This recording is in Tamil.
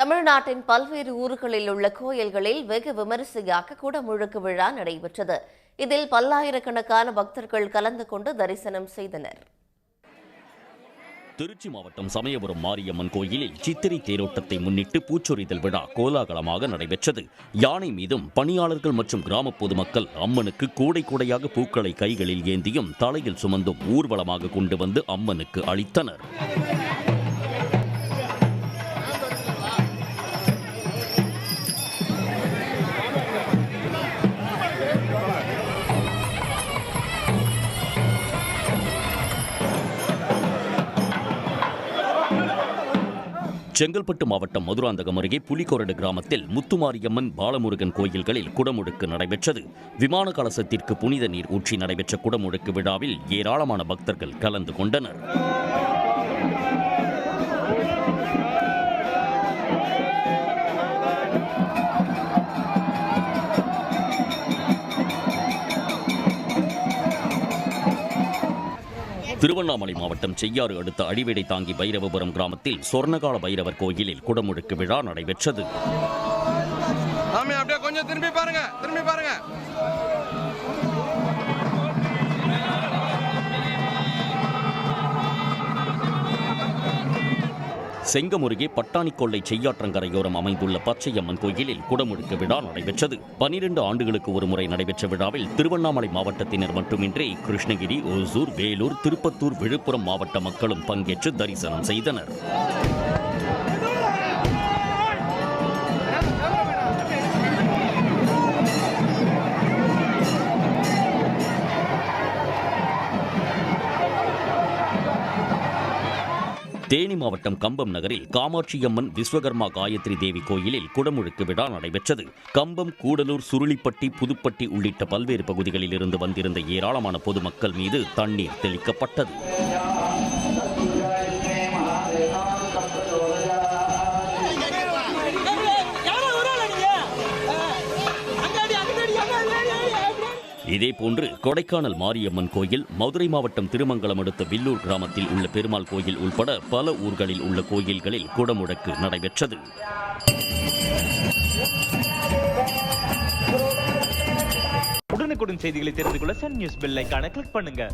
தமிழ்நாட்டின் பல்வேறு ஊர்களில் உள்ள கோயில்களில் வெகு விமரிசையாக குடமுழுக்கு விழா நடைபெற்றது. இதில் பல்லாயிரக்கணக்கான பக்தர்கள் கலந்து கொண்டு தரிசனம் செய்தனர். திருச்சி மாவட்டம் சமயபுரம் மாரியம்மன் கோயிலில் சித்திரை தேரோட்டத்தை முன்னிட்டு பூச்சொரிதல் விழா கோலாகலமாக நடைபெற்றது. யானை மீதும் பணியாளர்கள் மற்றும் கிராம பொதுமக்கள் அம்மனுக்கு கூடை கூடையாக பூக்களை கைகளில் ஏந்தியும் தலையில் சுமந்தும் ஊர்வலமாக கொண்டு வந்து அம்மனுக்கு அளித்தனர். செங்கல்பட்டு மாவட்டம் மதுராந்தகம் அருகே புலிகொரடு கிராமத்தில் முத்துமாரியம்மன் பாலமுருகன் கோயில்களில் குடமுழுக்கு நடைபெற்றது. விமான கலசத்திற்கு புனித நீர் ஊற்றி நடைபெற்ற குடமுழுக்கு விழாவில் ஏராளமான பக்தர்கள் கலந்து கொண்டனர். திருவண்ணாமலை மாவட்டம் செய்யாறு அடுத்த அடிவேடை தாங்கி பைரவபுரம் கிராமத்தில் சொர்ணகால பைரவர் கோயிலில் குடமுழுக்கு விழா நடைபெற்றது. கொஞ்சம் திரும்பி பாருங்க. செங்கம் அருகே பட்டாணிக்கொள்ளை செய்யாற்றங்கரையோரம் அமைந்துள்ள பச்சையம்மன் கோயிலில் குடமுழுக்கு விழா நடைபெற்றது. 12 ஆண்டுகளுக்கு ஒருமுறை நடைபெற்ற விழாவில் திருவண்ணாமலை மாவட்டத்தினர் மட்டுமின்றி கிருஷ்ணகிரி, ஓசூர், வேலூர், திருப்பத்தூர், விழுப்புரம் மாவட்ட மக்களும் பங்கேற்று தரிசனம் செய்தனர். தேனி மாவட்டம் கம்பம் நகரில் காமாட்சியம்மன் விஸ்வகர்மா காயத்ரி தேவி கோயிலில் குடமுழுக்கு விழா நடைபெற்றது. கம்பம், கூடலூர், சுருளிப்பட்டி, புதுப்பட்டி உள்ளிட்ட பல்வேறு பகுதிகளில் இருந்து வந்திருந்த ஏராளமான பொதுமக்கள் மீது தண்ணீர் தெளிக்கப்பட்டது. இதேபோன்று கொடைக்கானல் மாரியம்மன் கோயில், மதுரை மாவட்டம் திருமங்கலம் அடுத்த வில்லூர் கிராமத்தில் உள்ள பெருமாள் கோயில் உள்பட பல ஊர்களில் உள்ள கோயில்களில் குடமுழுக்கு நடைபெற்றது. உடனுக்குடன் செய்திகளை தெரிந்து கொள்ள சன் நியூஸ் பெல் ஐகானை கிளிக் பண்ணுங்க.